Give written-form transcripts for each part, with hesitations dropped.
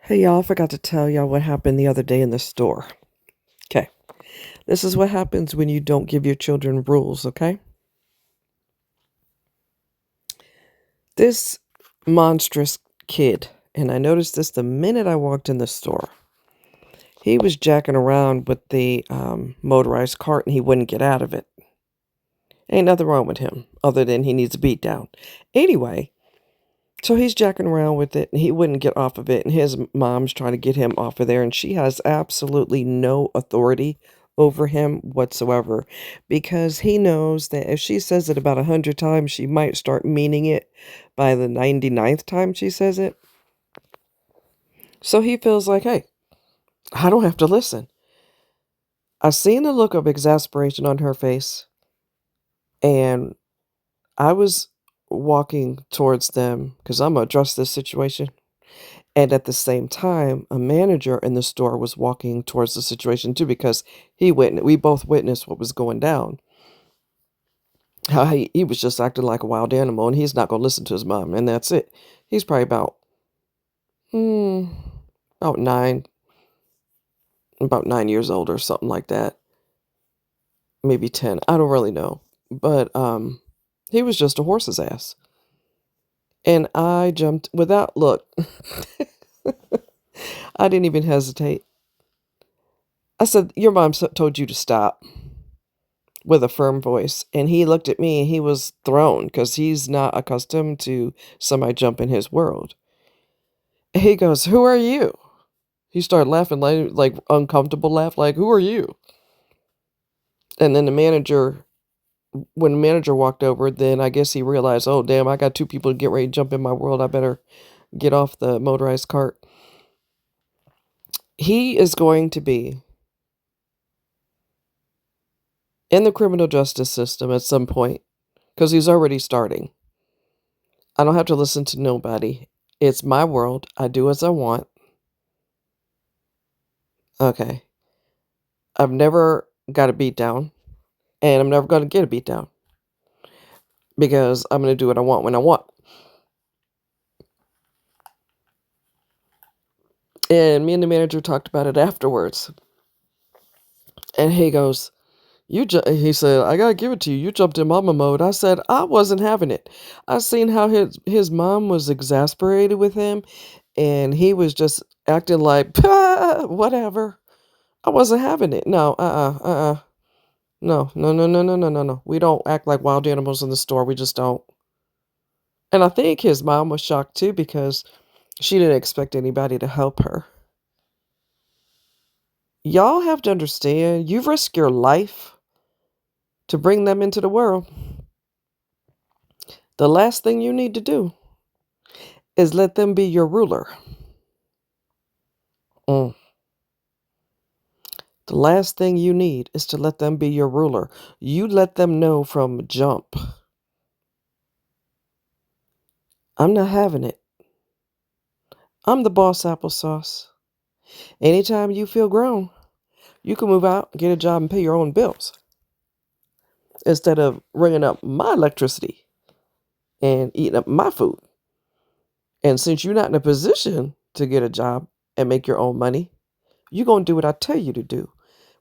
Hey y'all, I forgot to tell y'all what happened the other day in the store. Okay. This is what happens when you don't give your children rules, okay? This monstrous kid, and I noticed this the minute I walked in the store. He was jacking around with the motorized cart and he wouldn't get out of it. Ain't nothing wrong with him other than he needs a beat down. Anyway, so he's jacking around with it and he wouldn't get off of it. And his mom's trying to get him off of there. And she has absolutely no authority over him whatsoever because he knows that if she says it about 100 times, she might start meaning it by the 99th time she says it. So he feels like, hey, I don't have to listen. I seen the look of exasperation on her face and I was walking towards them because I'm going to address this situation. And at the same time, a manager in the store was walking towards the situation too because we both witnessed what was going down. How he was just acting like a wild animal and he's not going to listen to his mom. And that's it. He's probably hmm, about about 9 years old or something like that. Maybe 10. I don't really know. But he was just a horse's ass. And I jumped without look. I didn't even hesitate. I said, "Your mom told you to stop," with a firm voice. And he looked at me and he was thrown because he's not accustomed to somebody jump in his world. He goes, "Who are you?" He started laughing like uncomfortable laugh, like, "Who are you?" And then when the manager walked over, then I guess he realized, oh, damn, I got two people to get ready to jump in my world. I better get off the motorized cart. He is going to be in the criminal justice system at some point because he's already starting. I don't have to listen to nobody. It's my world. I do as I want. Okay. I've never got a beat down, and I'm never going to get a beat down because I'm going to do what I want when I want. And me and the manager talked about it afterwards. And he goes, he said, "I got to give it to you. You jumped in mama mode." I said, "I wasn't having it." I seen how his mom was exasperated with him, and he was just acting like, whatever. I wasn't having it. No, no, no, no, no, no, no, no, no. We don't act like wild animals in the store. We just don't. And I think his mom was shocked too because she didn't expect anybody to help her. Y'all have to understand, you've risked your life to bring them into the world. The last thing you need to do is let them be your ruler. Mm. The last thing you need is to let them be your ruler. You let them know from jump. I'm not having it. I'm the boss applesauce. Anytime you feel grown, you can move out, get a job, and pay your own bills instead of ringing up my electricity and eating up my food. And since you're not in a position to get a job and make your own money, you're going to do what I tell you to do,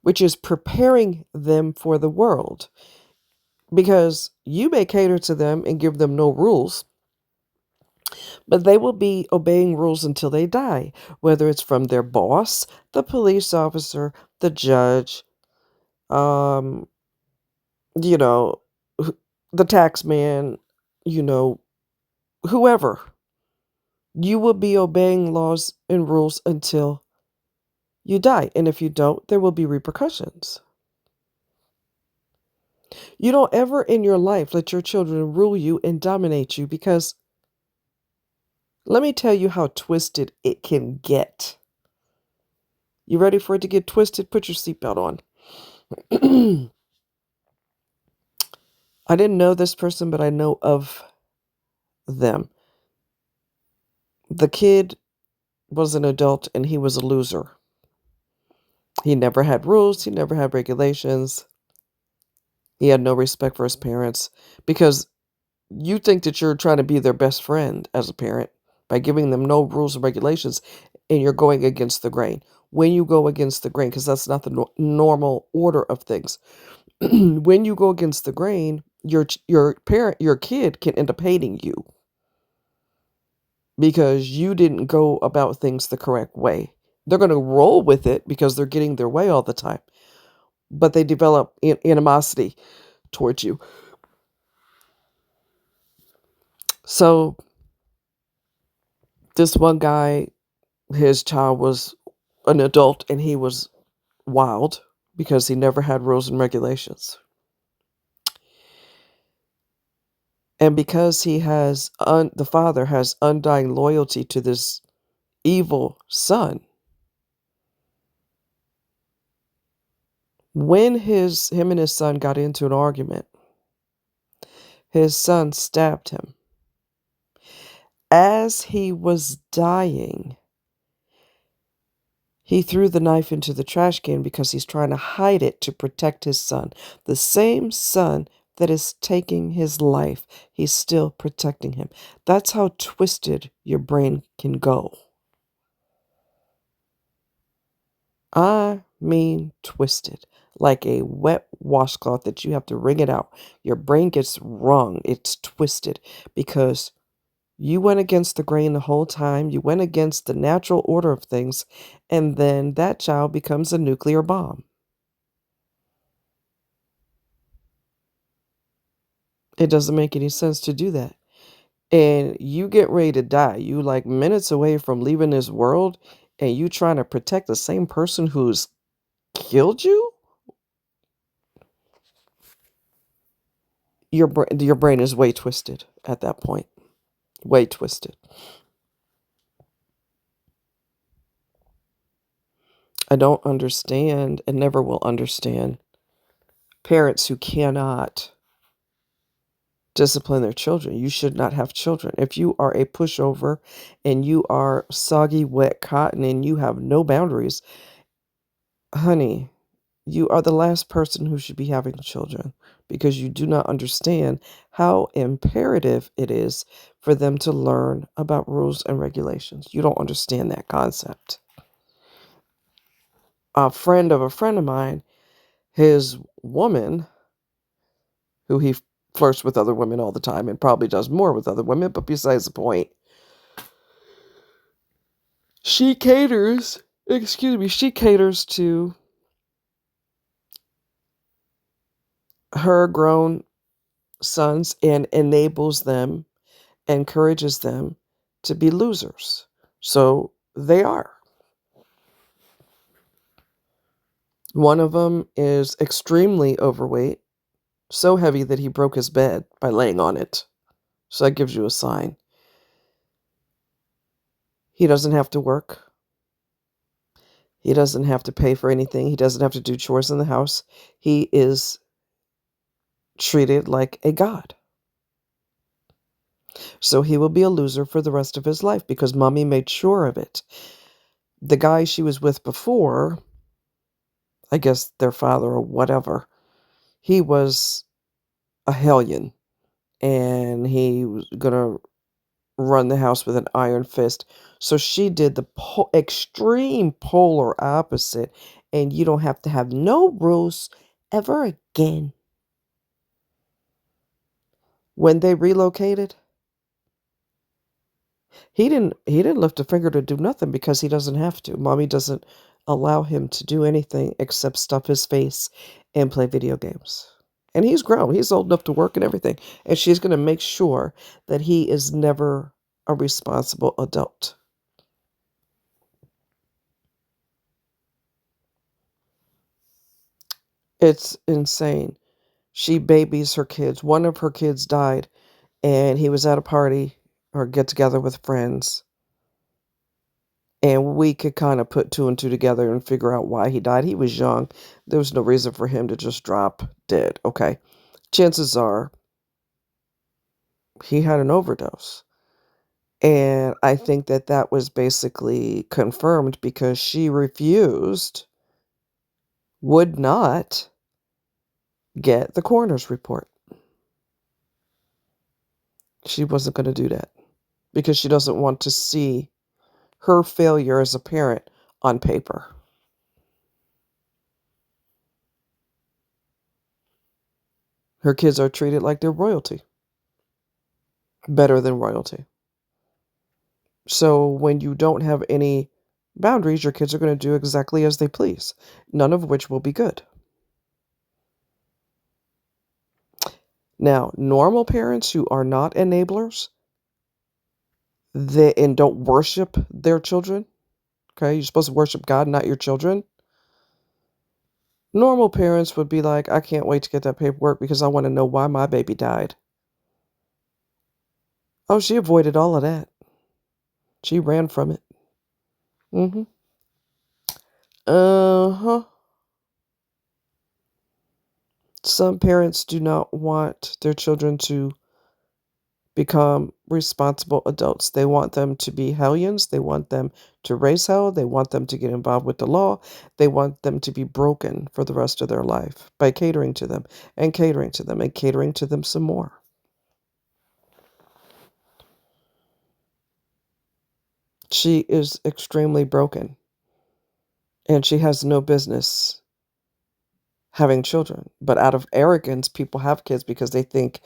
which is preparing them for the world. Because you may cater to them and give them no rules, but they will be obeying rules until they die, whether it's from their boss, the police officer, the judge, um, you know, the tax man, you know, whoever. You will be obeying laws and rules until you die. And if you don't, there will be repercussions. You don't ever in your life let your children rule you and dominate you because let me tell you how twisted it can get. You ready for it to get twisted? Put your seatbelt on. I didn't know this person, but I know of them. The kid was an adult and he was a loser. He never had rules, he never had regulations. He had no respect for his parents because you think that you're trying to be their best friend as a parent by giving them no rules and regulations. and you're going against the grain. When you go against the grain, because that's not the normal order of things. When you go against the grain, your kid can end up hating you because you didn't go about things the correct way. They're going to roll with it because they're getting their way all the time, but they develop animosity towards you. So this one guy, his child was an adult and he was wild because he never had rules and regulations. And because the father has undying loyalty to this evil son, when him and his son got into an argument, his son stabbed him. As he was dying, he threw the knife into the trash can because he's trying to hide it to protect his son. The same son that is taking his life, he's still protecting him. That's how twisted your brain can go. I mean twisted. Like a wet washcloth that you have to wring it out. Your brain gets wrung. It's twisted because you went against the grain the whole time. You went against the natural order of things. And then that child becomes a nuclear bomb. It doesn't make any sense to do that. And you get ready to die. You like minutes away from leaving this world. And you trying to protect the same person who's killed you? Your brain is way twisted at that point. Way twisted. I don't understand and never will understand parents who cannot discipline their children. You should not have children. If you are a pushover and you are soggy, wet cotton and you have no boundaries, honey, you are the last person who should be having children because you do not understand how imperative it is for them to learn about rules and regulations. You don't understand that concept. A friend of mine, his woman, who he flirts with other women all the time and probably does more with other women, but besides the point, she caters to her grown sons and enables them, encourages them to be losers. So they are. One of them is extremely overweight, so heavy that he broke his bed by laying on it. So that gives you a sign. He doesn't have to work. He doesn't have to pay for anything. He doesn't have to do chores in the house. He is treated like a god. So he will be a loser for the rest of his life because mommy made sure of it. The guy she was with before, I guess their father or whatever, he was a hellion and he was going to run the house with an iron fist. So she did the extreme polar opposite, and you don't have to have no rules ever again. When they relocated, he didn't lift a finger to do nothing because he doesn't have to. Mommy doesn't allow him to do anything except stuff his face and play video games. And he's grown. He's old enough to work and everything. And she's going to make sure that he is never a responsible adult. It's insane. She babies her kids. One of her kids died, and he was at a party or get together with friends. And we could kind of put two and two together and figure out why he died. He was young. There was no reason for him to just drop dead. Okay. Chances are he had an overdose. And I think that was basically confirmed because she would not get the coroner's report. She wasn't going to do that because she doesn't want to see her failure as a parent on paper. Her kids are treated like they're royalty, better than royalty. So when you don't have any boundaries, your kids are going to do exactly as they please, none of which will be good. Now, normal parents who are not enablers and don't worship their children, okay, you're supposed to worship God, not your children. Normal parents would be like, I can't wait to get that paperwork because I want to know why my baby died. Oh, she avoided all of that. She ran from it. Mm-hmm. Uh-huh. Some parents do not want their children to become responsible adults. They want them to be hellions. They want them to raise hell. They want them to get involved with the law. They want them to be broken for the rest of their life by catering to them and catering to them and catering to them some more. She is extremely broken, and she has no business having children. But out of arrogance, people have kids because they think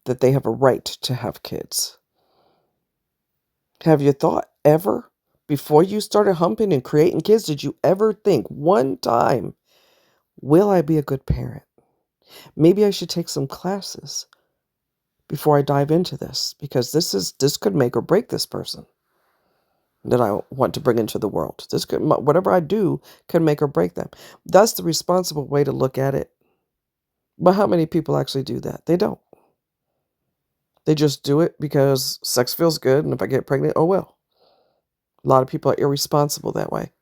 that they have a right to have kids. Have you thought ever, before you started humping and creating kids, did you ever think one time, will I be a good parent? Maybe I should take some classes before I dive into this, because this could make or break this person that I want to bring into the world. Whatever I do can make or break them. That's the responsible way to look at it. But how many people actually do that? They don't. They just do it because sex feels good, and if I get pregnant, oh well. A lot of people are irresponsible that way.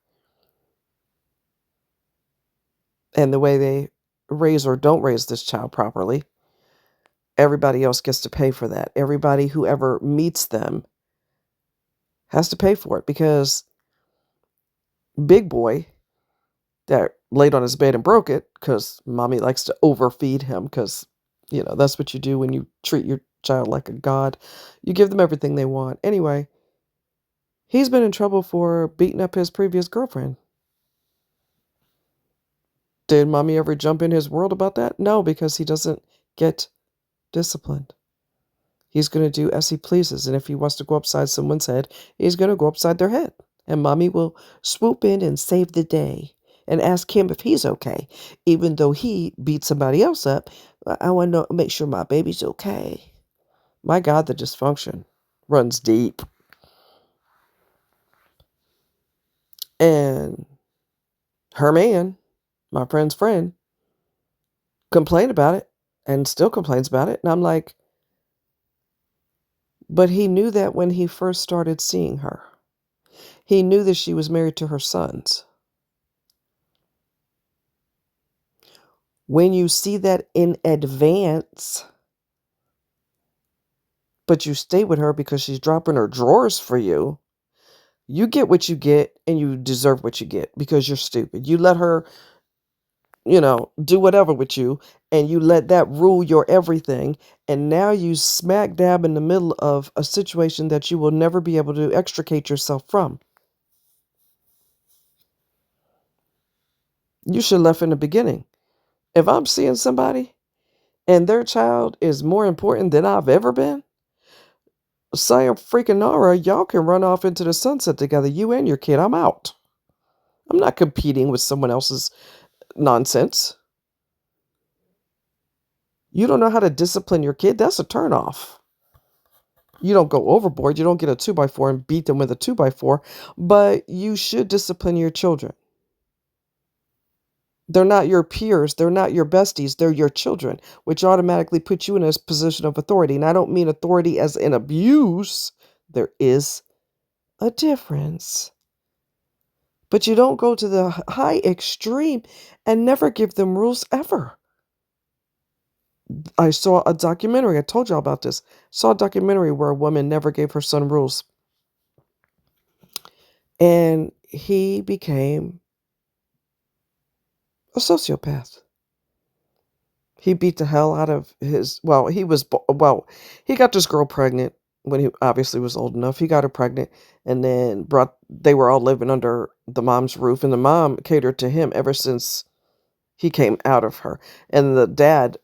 And the way they raise or don't raise this child properly, everybody else gets to pay for that. Everybody who ever meets them has to pay for it, because big boy that laid on his bed and broke it because mommy likes to overfeed him, because, that's what you do when you treat your child like a god. You give them everything they want. Anyway, he's been in trouble for beating up his previous girlfriend. Did mommy ever jump in his world about that? No, because he doesn't get disciplined. He's going to do as he pleases. And if he wants to go upside someone's head, he's going to go upside their head. And mommy will swoop in and save the day and ask him if he's okay. Even though he beat somebody else up, I want to make sure my baby's okay. My God, the dysfunction runs deep. And her man, my friend's friend, complained about it and still complains about it. And I'm like, but he knew that when he first started seeing her. He knew that she was married to her sons. When you see that in advance, but you stay with her because she's dropping her drawers for you, you get what you get, and you deserve what you get because you're stupid. You let her, do whatever with you, and you let that rule your everything. And now you smack dab in the middle of a situation that you will never be able to extricate yourself from. You should have left in the beginning. If I'm seeing somebody and their child is more important than I've ever been, sayonara, y'all can run off into the sunset together, you and your kid. I'm out. I'm not competing with someone else's nonsense. You don't know how to discipline your kid? That's a turnoff. You don't go overboard. You don't get a 2x4 and beat them with a 2x4, but you should discipline your children. They're not your peers. They're not your besties. They're your children, which automatically puts you in a position of authority. And I don't mean authority as in abuse. There is a difference. But you don't go to the high extreme and never give them rules ever. I saw a documentary. I told y'all about this. Saw a documentary where a woman never gave her son rules. And he became a sociopath. He beat the hell out of he got this girl pregnant. when he obviously was old enough. He got her pregnant and then they were all living under the mom's roof, and the mom catered to him ever since he came out of her. And the dad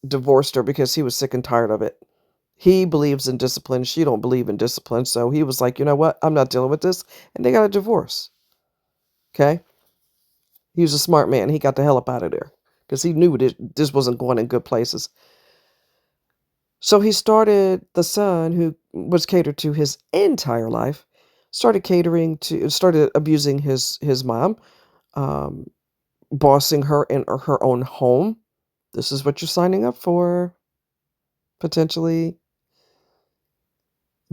divorced her because he was sick and tired of it. He believes in discipline. She don't believe in discipline. So he was like, you know what? I'm not dealing with this. And they got a divorce. Okay? He was a smart man. He got the hell up out of there because he knew this wasn't going in good places. So he started, the son, who was catered to his entire life, started abusing his mom, um, bossing her in her own home. This is what you're signing up for. Potentially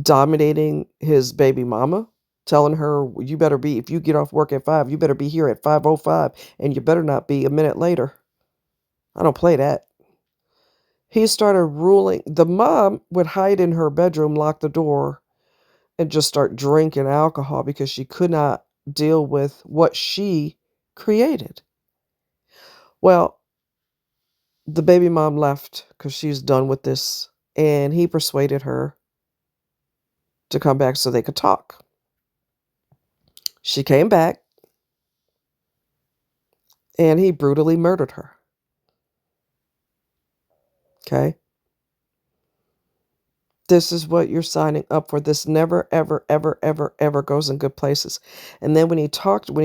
dominating his baby mama, telling her, you better be, if you get off work at 5, you better be here at 5:05, and you better not be a minute later. I don't play that. He started ruling. The mom would hide in her bedroom, lock the door, and just start drinking alcohol because she could not deal with what she created. Well, the baby mom left because she's done with this, and he persuaded her to come back so they could talk. She came back, and he brutally murdered her. Okay? This is what you're signing up for. This never, ever, ever, ever, ever goes in good places. And then when he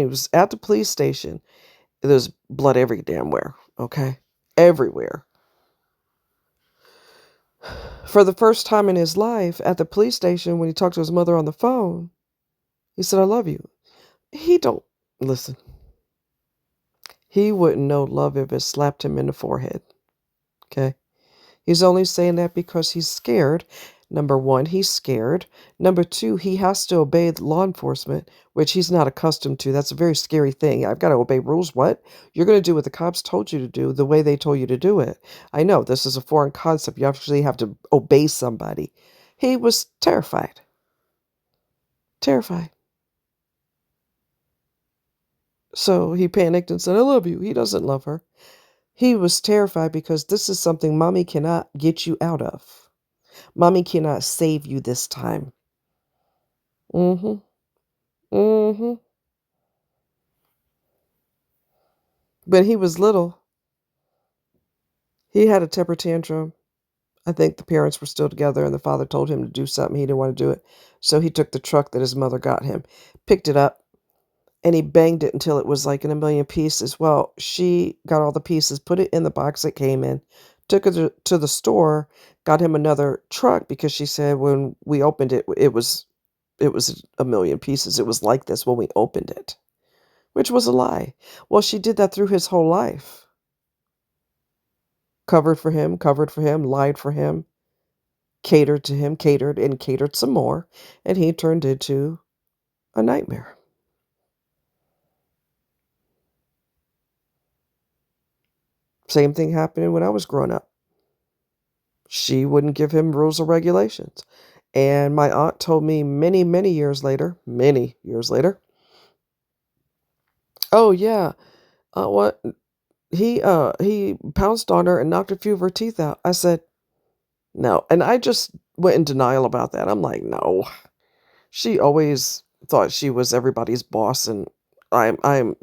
was at the police station, there's blood every damn where. Okay? Everywhere. For the first time in his life, at the police station, when he talked to his mother on the phone, he said, I love you. He don't, listen, he wouldn't know love if it slapped him in the forehead. Okay? He's only saying that because he's scared. Number one, he's scared. Number two, he has to obey law enforcement, which he's not accustomed to. That's a very scary thing. I've got to obey rules. What? You're going to do what the cops told you to do, the way they told you to do it. I know this is a foreign concept. You actually have to obey somebody. He was terrified. Terrified. So he panicked and said, I love you. He doesn't love her. He was terrified because this is something mommy cannot get you out of. Mommy cannot save you this time. Mm-hmm. Mm-hmm. When he was little, he had a temper tantrum. I think the parents were still together and the father told him to do something. He didn't want to do it. So he took the truck that his mother got him, picked it up, and he banged it until it was like in a million pieces. Well, she got all the pieces, put it in the box it came in, took it to the store, got him another truck because she said when we opened it, it was a million pieces. It was like this when we opened it, which was a lie. Well, she did that through his whole life. Covered for him, lied for him, catered to him, catered and catered some more, and he turned into a nightmare. Same thing happened when I was growing up. She wouldn't give him rules or regulations. And my aunt told me many years later, oh yeah, what he pounced on her and knocked a few of her teeth out. I said, no. And I just went in denial about that. I'm like, no. She always thought she was everybody's boss, and I'm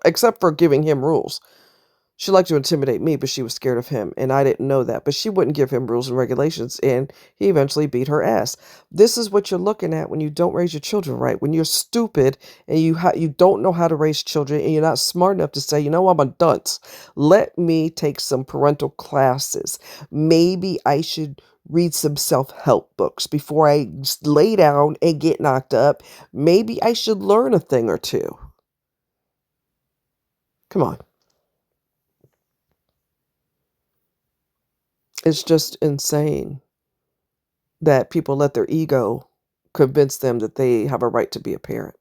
except for giving him rules. She liked to intimidate me, but she was scared of him, and I didn't know that. But she wouldn't give him rules and regulations, and he eventually beat her ass. This is what you're looking at when you don't raise your children right. When you're stupid and you don't know how to raise children, and you're not smart enough to say, you know, I'm a dunce. Let me take some parental classes. Maybe I should read some self-help books before I lay down and get knocked up. Maybe I should learn a thing or two. Come on. It's just insane that people let their ego convince them that they have a right to be a parent.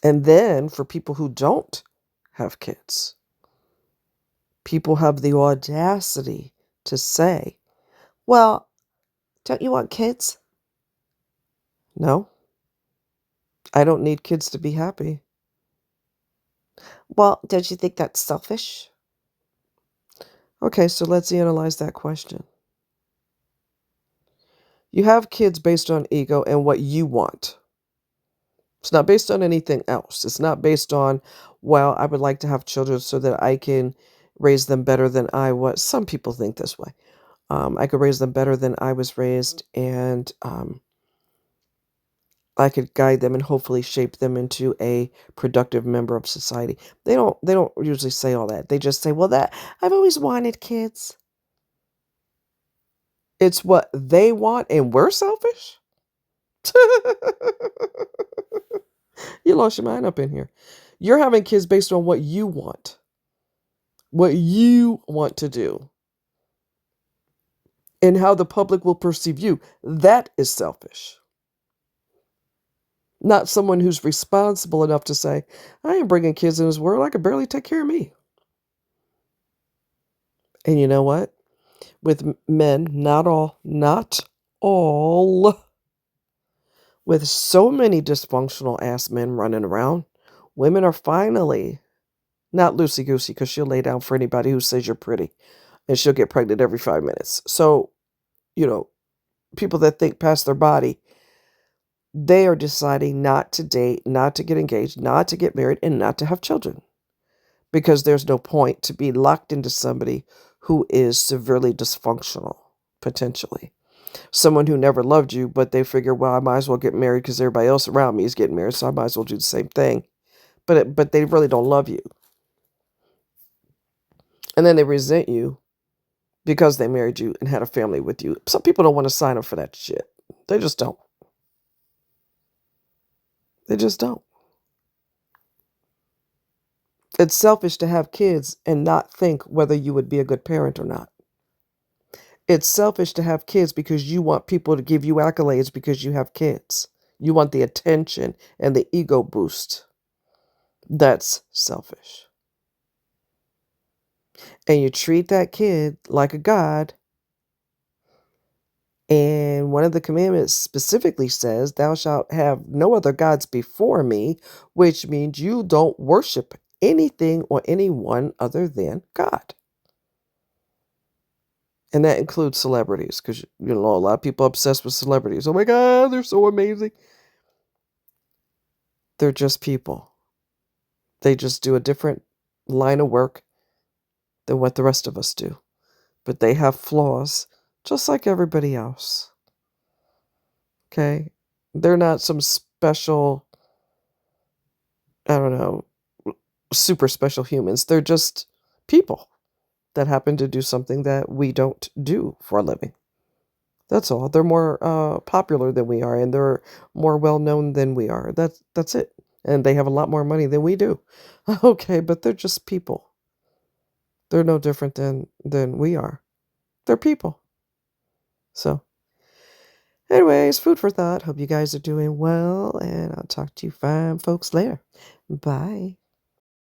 And then for people who don't have kids, people have the audacity to say, well, don't you want kids? No, I don't need kids to be happy. Well, don't you think that's selfish? Okay, so let's analyze that question. You have kids based on ego and what you want. It's not based on anything else. It's not based on, well, I would like to have children so that I can raise them better than I was. Some people think this way. I could raise them better than I was raised, and I could guide them and hopefully shape them into a productive member of society. They don't usually say all that. They just say, "Well, that I've always wanted kids." It's what they want and we're selfish? You lost your mind up in here. You're having kids based on what you want. What you want to do. And how the public will perceive you. That is selfish. Not someone who's responsible enough to say, I am bringing kids in this world. I can barely take care of me. And you know what? With men, not all, with so many dysfunctional ass men running around, women are finally not loosey goosey because she'll lay down for anybody who says you're pretty and she'll get pregnant every 5 minutes. So, you know, people that think past their body, they are deciding not to date, not to get engaged, not to get married, and not to have children because there's no point to be locked into somebody who is severely dysfunctional, potentially. Someone who never loved you, but they figure, well, I might as well get married because everybody else around me is getting married, so I might as well do the same thing. But they really don't love you. And then they resent you because they married you and had a family with you. Some people don't want to sign up for that shit. They just don't. They just don't. It's selfish to have kids and not think whether you would be a good parent or not. It's selfish to have kids because you want people to give you accolades because you have kids. You want the attention and the ego boost. That's selfish. And you treat that kid like a god. And one of the commandments specifically says, thou shalt have no other gods before me, which means you don't worship anything or anyone other than God. And that includes celebrities, because, you know, a lot of people are obsessed with celebrities. Oh my God, they're so amazing. They're just people. They just do a different line of work than what the rest of us do. But they have flaws, just like everybody else. Okay? They're not some special, I don't know, super special humans. They're just people that happen to do something that we don't do for a living. That's all. They're more popular than we are, and they're more well known than we are. That's it. And they have a lot more money than we do. Okay, but they're just people. They're no different than we are. They're people. So, anyways, food for thought. Hope you guys are doing well, and I'll talk to you fine folks later. Bye.